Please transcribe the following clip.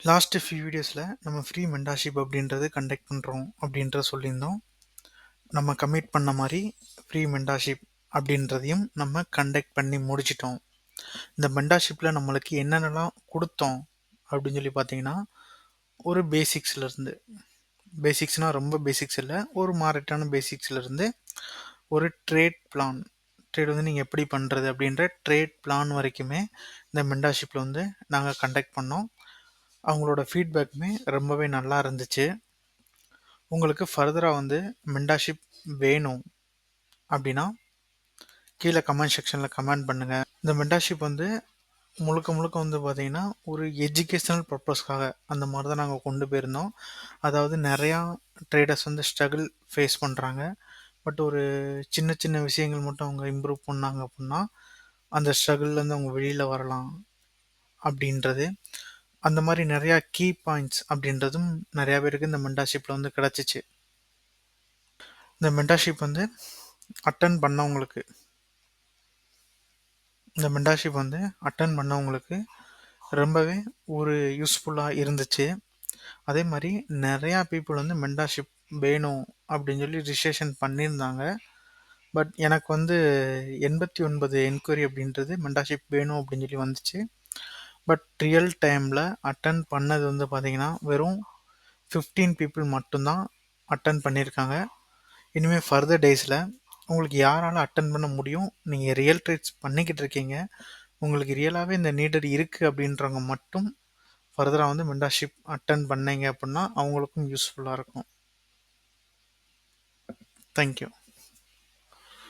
Last few வீடியோஸில் நம்ம free mentorship அப்படின்றது கண்டக்ட் பண்ணுறோம் அப்படின்றத சொல்லியிருந்தோம். நம்ம கமிட் பண்ண மாதிரி ஃப்ரீ மென்டார்ஷிப் அப்படின்றதையும் நம்ம கண்டக்ட் பண்ணி முடிச்சிட்டோம். இந்த மென்டார்ஷிப்பில் நம்மளுக்கு என்னென்னலாம் கொடுத்தோம் அப்படின்னு சொல்லி பார்த்தீங்கன்னா, ஒரு பேசிக்ஸ்லேருந்து பேசிக்ஸ்னால் ரொம்ப பேசிக்ஸ் இல்லை, ஒரு மாரட்டான பேசிக்ஸ்லேருந்து ஒரு ட்ரேட் வந்து நீங்கள் எப்படி பண்ணுறது அப்படின்ற ட்ரேட் பிளான் வரைக்குமே இந்த மென்டார்ஷிப்பில் வந்து நாங்கள் கண்டக்ட் பண்ணோம். அவங்களோட ஃபீட்பேக்குமே ரொம்பவே நல்லா இருந்துச்சு. உங்களுக்கு ஃபர்தராக வந்து மென்டார்ஷிப் வேணும் அப்படின்னா கீழே கமெண்ட் செக்ஷனில் கமெண்ட் பண்ணுங்கள். இந்த மென்டார்ஷிப் வந்து முழுக்க முழுக்க வந்து பார்த்திங்கன்னா ஒரு எஜுகேஷ்னல் பர்பஸ்க்காக அந்த மாதிரி தான் நாங்கள் கொண்டு போயிருந்தோம். அதாவது நிறையா ட்ரேடர்ஸ் வந்து ஸ்ட்ரகிள் ஃபேஸ் பண்ணுறாங்க. பட் ஒரு சின்ன சின்ன விஷயங்கள் மட்டும் அவங்க இம்ப்ரூவ் பண்ணாங்க அப்படின்னா அந்த ஸ்ட்ரகிள்லேருந்து அவங்க வெளியில் வரலாம் அப்படின்றது. அந்த மாதிரி நிறையா கீ பாயிண்ட்ஸ் அப்படின்றதும் நிறையா பேருக்கு இந்த மென்டார்ஷிப்பில் வந்து கிடச்சிச்சு. இந்த மென்டார்ஷிப் வந்து அட்டன் பண்ணவங்களுக்கு ரொம்பவே ஒரு யூஸ்ஃபுல்லாக இருந்துச்சு. அதே மாதிரி நிறையா பீப்புள் வந்து மென்டார்ஷிப் வேணும் அப்படின்னு சொல்லி ரிஜிஸ்ட்ரேஷன் பண்ணியிருந்தாங்க. பட் எனக்கு வந்து 89 என்கொயரி அப்படின்றது மென்டார்ஷிப் வேணும் அப்படின்னு சொல்லி வந்துச்சு. பட் ரியல் டைமில் அட்டன் பண்ணது வந்து பார்த்திங்கன்னா வெறும் 15 பீப்புள் மட்டும்தான் அட்டன் பண்ணியிருக்காங்க. இனிமேல் ஃபர்தர் டேஸில் உங்களுக்கு யாரால் அட்டன் பண்ண முடியும், நீங்கள் ரியல் ட்ரேட்ஸ் பண்ணிக்கிட்டு இருக்கீங்க, உங்களுக்கு ரியலாகவே இந்த நீடட் இருக்குது அப்படின்றவங்க மட்டும் ஃபர்தராக வந்து மென்டார்ஷிப் அட்டன் பண்ணீங்க அப்படின்னா அவங்களுக்கும் யூஸ்ஃபுல்லாக இருக்கும். தேங்க்யூ.